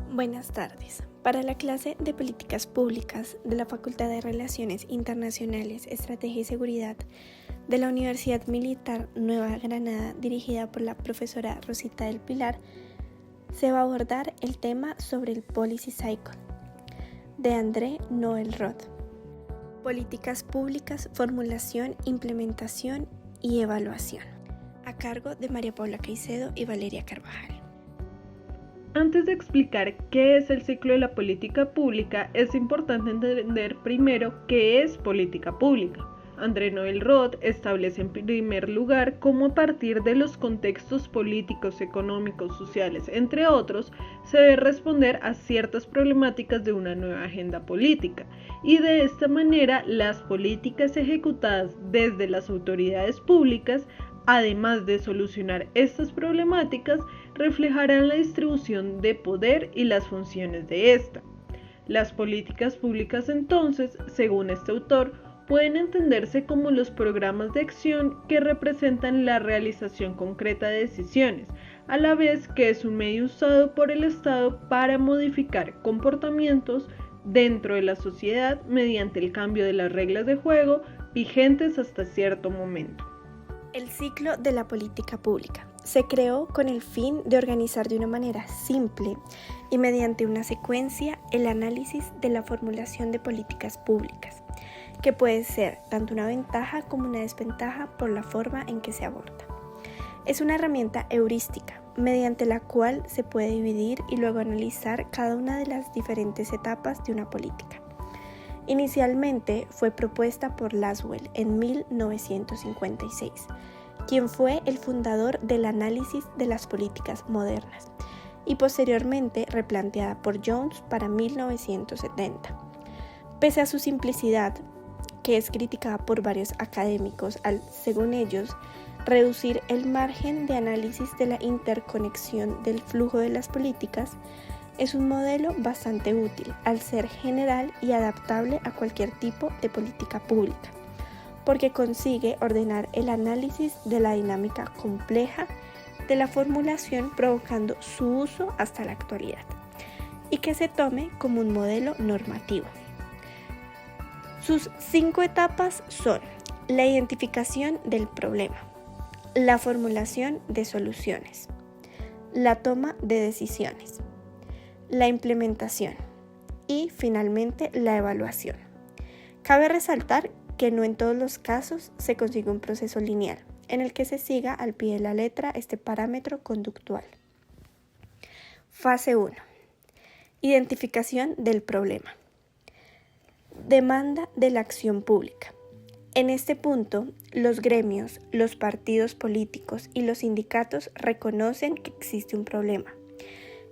Buenas tardes. Para la clase de Políticas Públicas de la Facultad de Relaciones Internacionales, Estrategia y Seguridad de la Universidad Militar Nueva Granada, dirigida por la profesora Rosita del Pilar, se va a abordar el tema sobre el Policy Cycle de André Noël Roth. Políticas Públicas, Formulación, Implementación y Evaluación, a cargo de María Paula Caicedo y Valeria Carvajal. Antes de explicar qué es el ciclo de la política pública, es importante entender primero qué es política pública. André Noël Roth establece en primer lugar cómo a partir de los contextos políticos, económicos, sociales, entre otros, se debe responder a ciertas problemáticas de una nueva agenda política, y de esta manera las políticas ejecutadas desde las autoridades públicas, además de solucionar estas problemáticas, reflejarán la distribución de poder y las funciones de esta. Las políticas públicas, entonces, según este autor, pueden entenderse como los programas de acción que representan la realización concreta de decisiones, a la vez que es un medio usado por el Estado para modificar comportamientos dentro de la sociedad mediante el cambio de las reglas de juego vigentes hasta cierto momento. El ciclo de la política pública se creó con el fin de organizar de una manera simple y mediante una secuencia el análisis de la formulación de políticas públicas, que puede ser tanto una ventaja como una desventaja por la forma en que se aborda. Es una herramienta heurística mediante la cual se puede dividir y luego analizar cada una de las diferentes etapas de una política. Inicialmente fue propuesta por Lasswell en 1956, quien fue el fundador del análisis de las políticas modernas, y posteriormente replanteada por Jones para 1970. Pese a su simplicidad, que es criticada por varios académicos al, según ellos, reducir el margen de análisis de la interconexión del flujo de las políticas, es un modelo bastante útil al ser general y adaptable a cualquier tipo de política pública, porque consigue ordenar el análisis de la dinámica compleja de la formulación, provocando su uso hasta la actualidad, y que se tome como un modelo normativo. Sus 5 etapas son la identificación del problema, la formulación de soluciones, la toma de decisiones, la implementación y, finalmente, la evaluación. Cabe resaltar que no en todos los casos se consigue un proceso lineal en el que se siga al pie de la letra este parámetro conductual. Fase 1. Identificación del problema. Demanda de la acción pública. En este punto, los gremios, los partidos políticos y los sindicatos reconocen que existe un problema.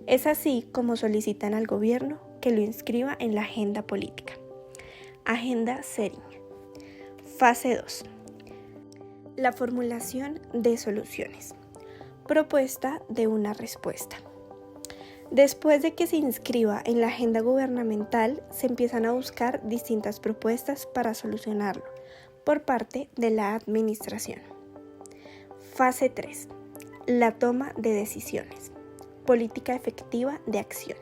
Es así como solicitan al gobierno que lo inscriba en la agenda política. Agenda Setting. Fase 2. La formulación de soluciones. Propuesta de una respuesta. Después de que se inscriba en la agenda gubernamental, se empiezan a buscar distintas propuestas para solucionarlo por parte de la administración. Fase 3. La toma de decisiones. Política efectiva de acción.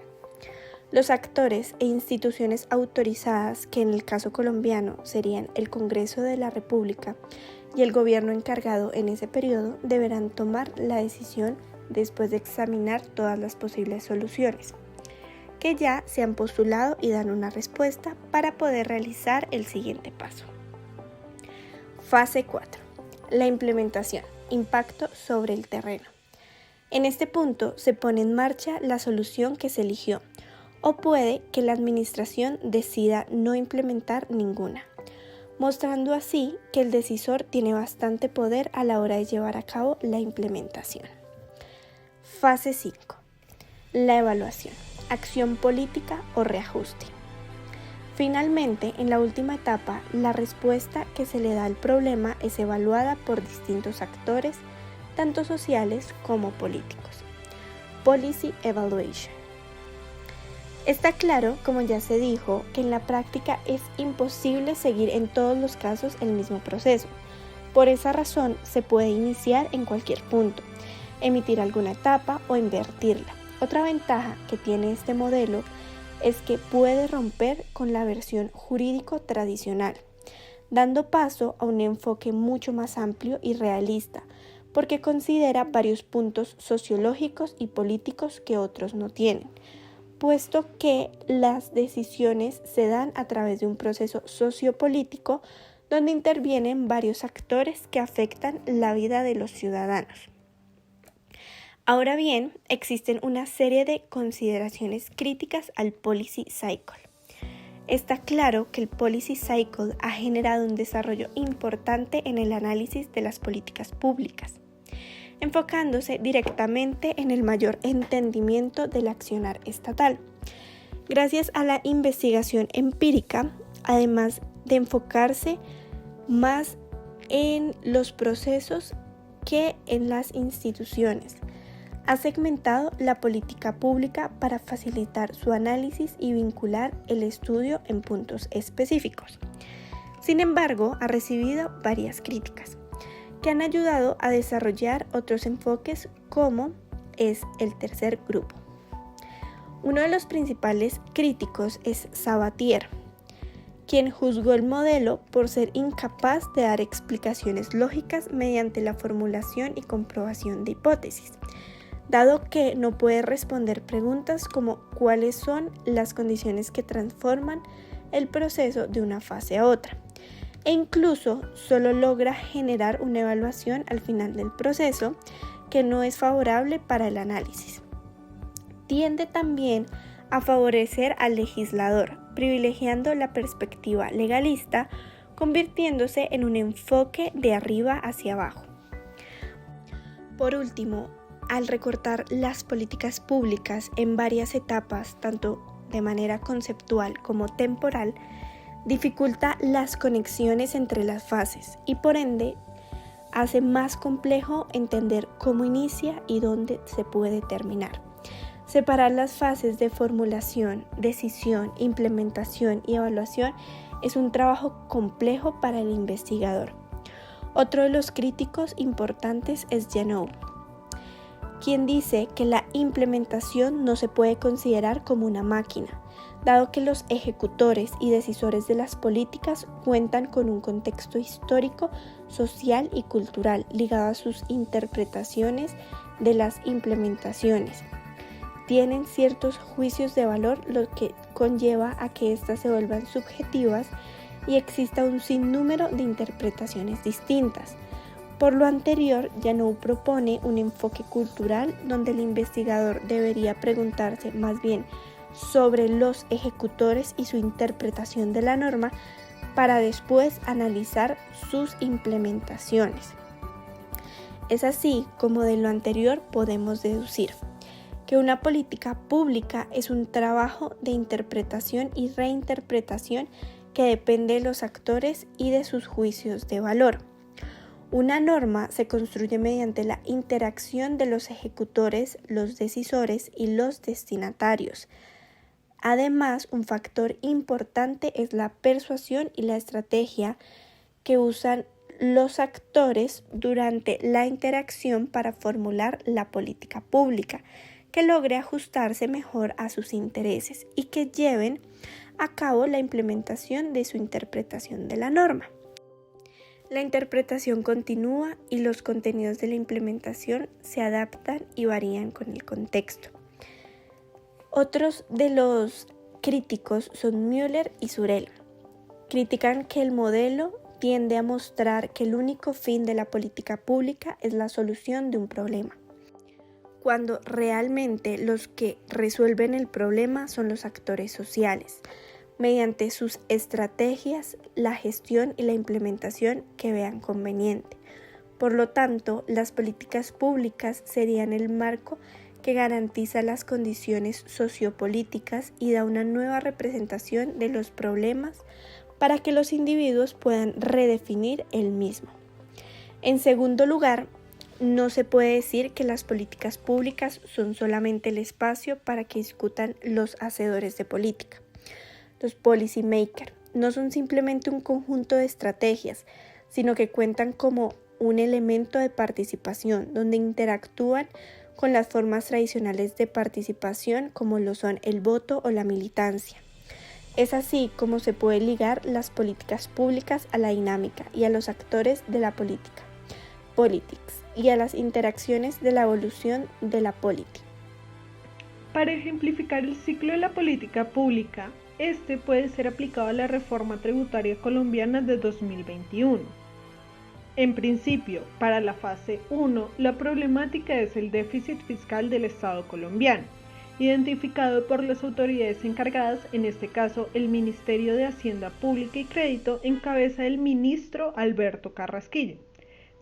Los actores e instituciones autorizadas, que en el caso colombiano serían el Congreso de la República y el gobierno encargado en ese periodo, deberán tomar la decisión después de examinar todas las posibles soluciones, que ya se han postulado y dan una respuesta para poder realizar el siguiente paso. Fase 4. La implementación. Impacto sobre el terreno. En este punto se pone en marcha la solución que se eligió, o puede que la administración decida no implementar ninguna, mostrando así que el decisor tiene bastante poder a la hora de llevar a cabo la implementación. Fase 5. La evaluación, acción política o reajuste. Finalmente, en la última etapa, la respuesta que se le da al problema es evaluada por distintos actores, tanto sociales como políticos. Policy Evaluation. Está claro, como ya se dijo, que en la práctica es imposible seguir en todos los casos el mismo proceso. Por esa razón, se puede iniciar en cualquier punto, emitir alguna etapa o invertirla, Otra ventaja que tiene este modelo es que puede romper con la versión jurídico tradicional, dando paso a un enfoque mucho más amplio y realista, porque considera varios puntos sociológicos y políticos que otros no tienen, puesto que las decisiones se dan a través de un proceso sociopolítico donde intervienen varios actores que afectan la vida de los ciudadanos. Ahora bien, existen una serie de consideraciones críticas al policy cycle. Está claro que el policy cycle ha generado un desarrollo importante en el análisis de las políticas públicas, enfocándose directamente en el mayor entendimiento del accionar estatal. Gracias a la investigación empírica, además de enfocarse más en los procesos que en las instituciones, ha segmentado la política pública para facilitar su análisis y vincular el estudio en puntos específicos. Sin embargo, ha recibido varias críticas que han ayudado a desarrollar otros enfoques, como es el tercer grupo. Uno de los principales críticos es Sabatier, quien juzgó el modelo por ser incapaz de dar explicaciones lógicas mediante la formulación y comprobación de hipótesis, dado que no puede responder preguntas como cuáles son las condiciones que transforman el proceso de una fase a otra, e incluso solo logra generar una evaluación al final del proceso que no es favorable para el análisis. Tiende también a favorecer al legislador, privilegiando la perspectiva legalista, convirtiéndose en un enfoque de arriba hacia abajo. Por último, al recortar las políticas públicas en varias etapas, tanto de manera conceptual como temporal, dificulta las conexiones entre las fases y por ende hace más complejo entender cómo inicia y dónde se puede terminar. Separar las fases de formulación, decisión, implementación y evaluación es un trabajo complejo para el investigador. Otro de los críticos importantes es Janot, quien dice que la implementación no se puede considerar como una máquina, dado que los ejecutores y decisores de las políticas cuentan con un contexto histórico, social y cultural ligado a sus interpretaciones de las implementaciones. Tienen ciertos juicios de valor, lo que conlleva a que éstas se vuelvan subjetivas y exista un sinnúmero de interpretaciones distintas. Por lo anterior, Janot propone un enfoque cultural donde el investigador debería preguntarse más bien sobre los ejecutores y su interpretación de la norma para después analizar sus implementaciones. Es así como de lo anterior podemos deducir que una política pública es un trabajo de interpretación y reinterpretación que depende de los actores y de sus juicios de valor. Una norma se construye mediante la interacción de los ejecutores, los decisores y los destinatarios. Además, un factor importante es la persuasión y la estrategia que usan los actores durante la interacción para formular la política pública, que logre ajustarse mejor a sus intereses y que lleven a cabo la implementación de su interpretación de la norma. La interpretación continúa y los contenidos de la implementación se adaptan y varían con el contexto. Otros de los críticos son Müller y Surel. Critican que el modelo tiende a mostrar que el único fin de la política pública es la solución de un problema, cuando realmente los que resuelven el problema son los actores sociales, mediante sus estrategias, la gestión y la implementación que vean conveniente. Por lo tanto, las políticas públicas serían el marco que garantiza las condiciones sociopolíticas y da una nueva representación de los problemas para que los individuos puedan redefinir el mismo. En segundo lugar, no se puede decir que las políticas públicas son solamente el espacio para que discutan los hacedores de política. Los policy makers no son simplemente un conjunto de estrategias, sino que cuentan como un elemento de participación donde interactúan con las formas tradicionales de participación como lo son el voto o la militancia. Es así como se puede ligar las políticas públicas a la dinámica y a los actores de la política, politics, y a las interacciones de la evolución de la política. Para ejemplificar el ciclo de la política pública, este puede ser aplicado a la reforma tributaria colombiana de 2021. En principio, para la fase 1, la problemática es el déficit fiscal del Estado colombiano, identificado por las autoridades encargadas, en este caso el Ministerio de Hacienda Pública y Crédito, en cabeza del ministro Alberto Carrasquillo.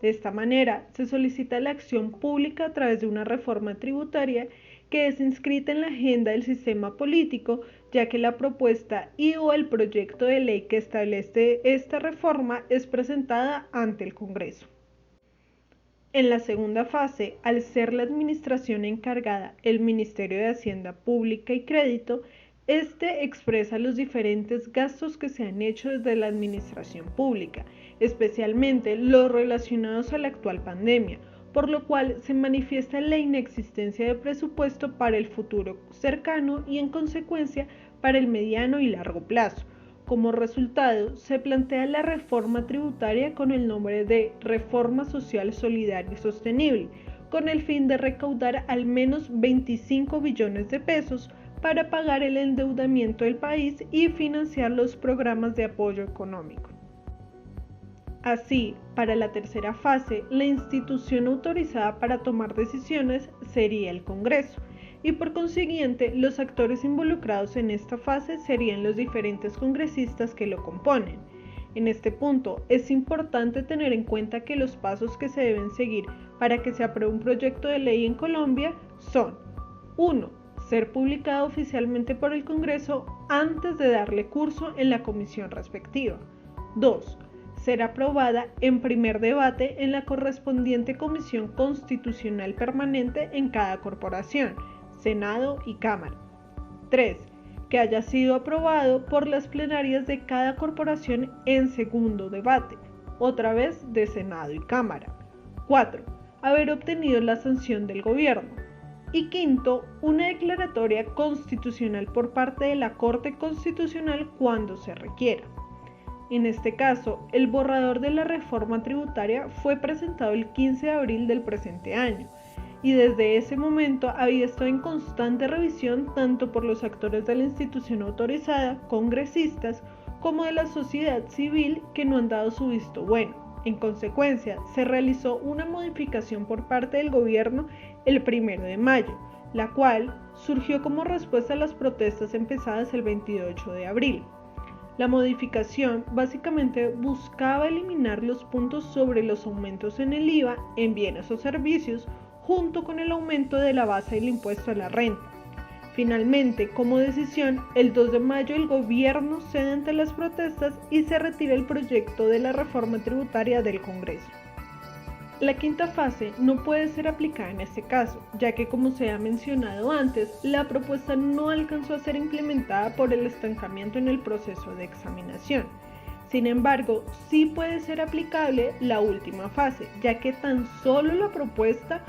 De esta manera, se solicita la acción pública a través de una reforma tributaria que es inscrita en la agenda del sistema político, ya que la propuesta o el proyecto de ley que establece esta reforma es presentada ante el Congreso. En la segunda fase, al ser la administración encargada el Ministerio de Hacienda Pública y Crédito, este expresa los diferentes gastos que se han hecho desde la administración pública, especialmente los relacionados a la actual pandemia, por lo cual se manifiesta la inexistencia de presupuesto para el futuro cercano y en consecuencia para el mediano y largo plazo. Como resultado, se plantea la reforma tributaria con el nombre de Reforma Social Solidaria y Sostenible, con el fin de recaudar al menos 25 billones de pesos para pagar el endeudamiento del país y financiar los programas de apoyo económico. Así, para la tercera fase, la institución autorizada para tomar decisiones sería el Congreso, y por consiguiente, los actores involucrados en esta fase serían los diferentes congresistas que lo componen. En este punto, es importante tener en cuenta que los pasos que se deben seguir para que se apruebe un proyecto de ley en Colombia son: 1. Ser publicado oficialmente por el Congreso antes de darle curso en la comisión respectiva. 2. Ser aprobada en primer debate en la correspondiente Comisión Constitucional Permanente en cada corporación, Senado y Cámara. 3. Que haya sido aprobado por las plenarias de cada corporación en segundo debate, otra vez de Senado y Cámara. 4. Haber obtenido la sanción del gobierno. Y 5. Una declaratoria constitucional por parte de la Corte Constitucional cuando se requiera. En este caso, el borrador de la reforma tributaria fue presentado el 15 de abril del presente año, y desde ese momento había estado en constante revisión tanto por los actores de la institución autorizada, congresistas, como de la sociedad civil que no han dado su visto bueno. En consecuencia, se realizó una modificación por parte del gobierno el 1 de mayo, la cual surgió como respuesta a las protestas empezadas el 28 de abril. La modificación básicamente buscaba eliminar los puntos sobre los aumentos en el IVA en bienes o servicios, junto con el aumento de la base del impuesto a la renta. Finalmente, como decisión, el 2 de mayo el gobierno cede ante las protestas y se retira el proyecto de la reforma tributaria del Congreso. La quinta fase no puede ser aplicada en este caso, ya que, como se ha mencionado antes, la propuesta no alcanzó a ser implementada por el estancamiento en el proceso de examinación. Sin embargo, sí puede ser aplicable la última fase, ya que tan solo la propuesta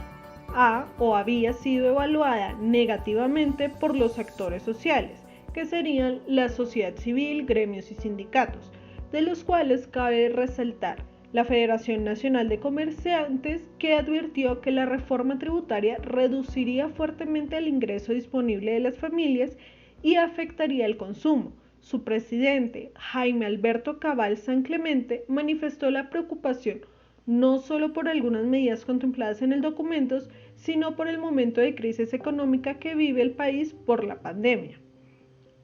había sido evaluada negativamente por los actores sociales, que serían la sociedad civil, gremios y sindicatos, de los cuales cabe resaltar la Federación Nacional de Comerciantes, que advirtió que la reforma tributaria reduciría fuertemente el ingreso disponible de las familias y afectaría el consumo. Su presidente, Jaime Alberto Cabal San Clemente, manifestó la preocupación no solo por algunas medidas contempladas en el documento, sino por el momento de crisis económica que vive el país por la pandemia.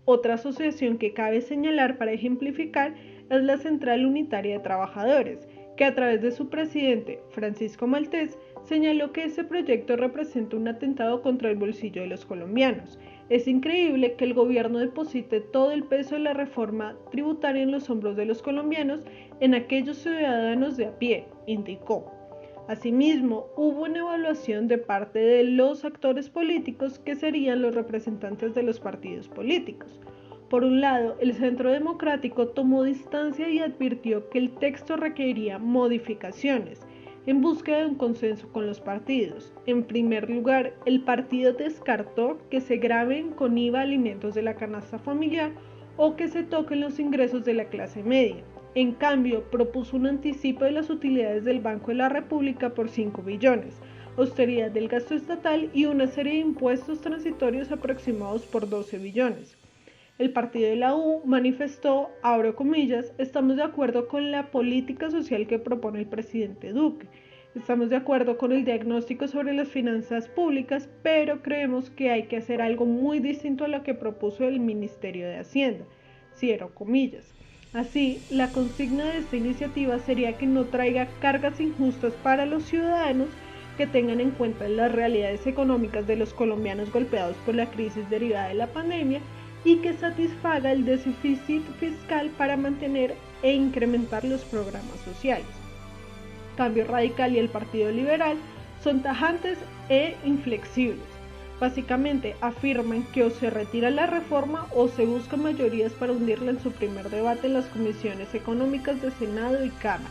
Otra asociación que cabe señalar para ejemplificar es la Central Unitaria de Trabajadores, que a través de su presidente, Francisco Maltés, señaló que ese proyecto representa un atentado contra el bolsillo de los colombianos. Es increíble que el gobierno deposite todo el peso de la reforma tributaria en los hombros de los colombianos, en aquellos ciudadanos de a pie, indicó. Asimismo, hubo una evaluación de parte de los actores políticos que serían los representantes de los partidos políticos. Por un lado, el Centro Democrático tomó distancia y advirtió que el texto requeriría modificaciones. en búsqueda de un consenso con los partidos. En primer lugar, el partido descartó que se graven con IVA alimentos de la canasta familiar o que se toquen los ingresos de la clase media. En cambio, propuso un anticipo de las utilidades del Banco de la República por 5 billones, austeridad del gasto estatal y una serie de impuestos transitorios aproximados por 12 billones. El partido de la U manifestó, abro comillas, estamos de acuerdo con la política social que propone el presidente Duque. Estamos de acuerdo con el diagnóstico sobre las finanzas públicas, pero creemos que hay que hacer algo muy distinto a lo que propuso el Ministerio de Hacienda. Cierro comillas. Así, la consigna de esta iniciativa sería que no traiga cargas injustas para los ciudadanos, que tengan en cuenta las realidades económicas de los colombianos golpeados por la crisis derivada de la pandemia y que satisfaga el déficit fiscal para mantener e incrementar los programas sociales. Cambio Radical y el Partido Liberal son tajantes e inflexibles. Básicamente afirman que o se retira la reforma o se buscan mayorías para hundirla en su primer debate en las comisiones económicas de Senado y Cámara.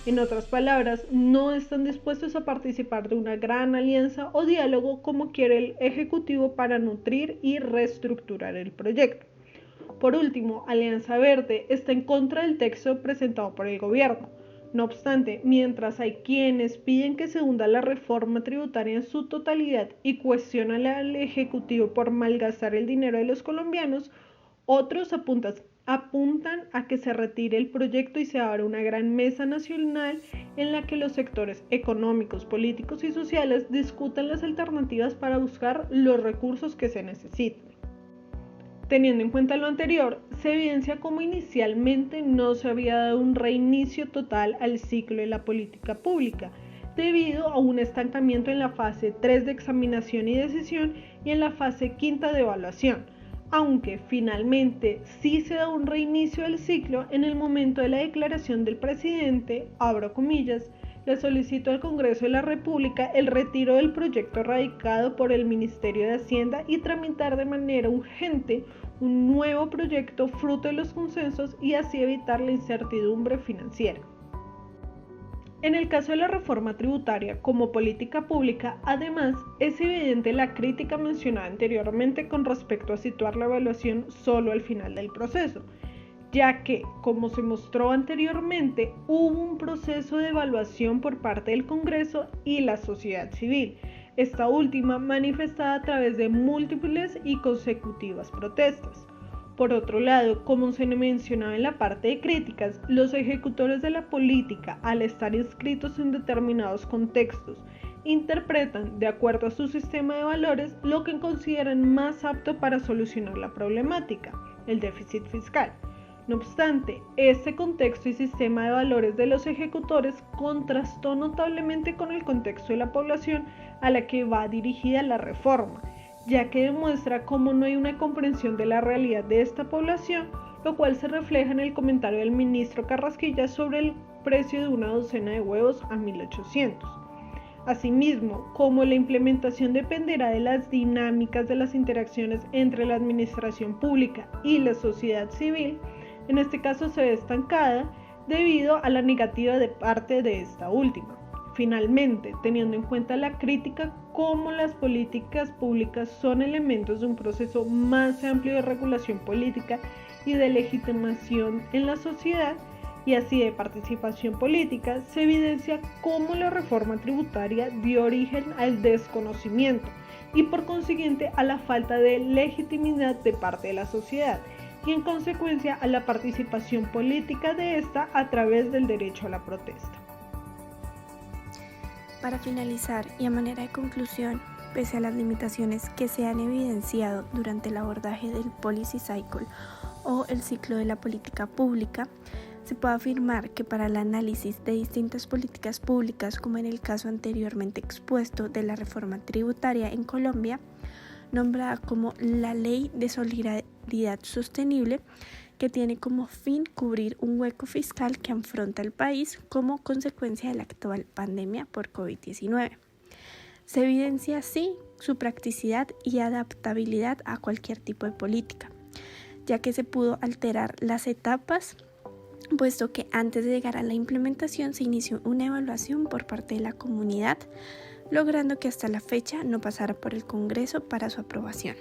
En otras palabras, no están dispuestos a participar de una gran alianza o diálogo como quiere el Ejecutivo para nutrir y reestructurar el proyecto. Por último, Alianza Verde está en contra del texto presentado por el gobierno. No obstante, mientras hay quienes piden que se hunda la reforma tributaria en su totalidad y cuestionan al Ejecutivo por malgastar el dinero de los colombianos, otros apuntan a que se retire el proyecto y se abra una gran mesa nacional en la que los sectores económicos, políticos y sociales discutan las alternativas para buscar los recursos que se necesitan. Teniendo en cuenta lo anterior, se evidencia cómo inicialmente no se había dado un reinicio total al ciclo de la política pública, debido a un estancamiento en la fase 3 de examinación y decisión y en la fase 5 de evaluación, aunque finalmente sí se da un reinicio del ciclo en el momento de la declaración del presidente, abro comillas, le solicitó al Congreso de la República el retiro del proyecto radicado por el Ministerio de Hacienda y tramitar de manera urgente un nuevo proyecto fruto de los consensos y así evitar la incertidumbre financiera. En el caso de la reforma tributaria como política pública, además, es evidente la crítica mencionada anteriormente con respecto a situar la evaluación solo al final del proceso, ya que, como se mostró anteriormente, hubo un proceso de evaluación por parte del Congreso y la sociedad civil, esta última manifestada a través de múltiples y consecutivas protestas. Por otro lado, como se mencionaba en la parte de críticas, los ejecutores de la política, al estar inscritos en determinados contextos, interpretan, de acuerdo a su sistema de valores, lo que consideran más apto para solucionar la problemática, el déficit fiscal. No obstante, este contexto y sistema de valores de los ejecutores contrastó notablemente con el contexto de la población a la que va dirigida la reforma, ya que demuestra cómo no hay una comprensión de la realidad de esta población, lo cual se refleja en el comentario del ministro Carrasquilla sobre el precio de una docena de huevos a 1.800. Asimismo, como la implementación dependerá de las dinámicas de las interacciones entre la administración pública y la sociedad civil, en este caso se ve estancada debido a la negativa de parte de esta última. Finalmente, teniendo en cuenta la crítica cómo las políticas públicas son elementos de un proceso más amplio de regulación política y de legitimación en la sociedad, y así de participación política, se evidencia cómo la reforma tributaria dio origen al desconocimiento y por consiguiente a la falta de legitimidad de parte de la sociedad y en consecuencia a la participación política de esta a través del derecho a la protesta. Para finalizar y a manera de conclusión, pese a las limitaciones que se han evidenciado durante el abordaje del Policy Cycle o el ciclo de la política pública, se puede afirmar que para el análisis de distintas políticas públicas, como en el caso anteriormente expuesto de la reforma tributaria en Colombia, nombrada como la Ley de Solidaridad Sostenible, que tiene como fin cubrir un hueco fiscal que afronta el país como consecuencia de la actual pandemia por COVID-19. Se evidencia así su practicidad y adaptabilidad a cualquier tipo de política, ya que se pudo alterar las etapas puesto que antes de llegar a la implementación se inició una evaluación por parte de la comunidad, logrando que hasta la fecha no pasara por el Congreso para su aprobación.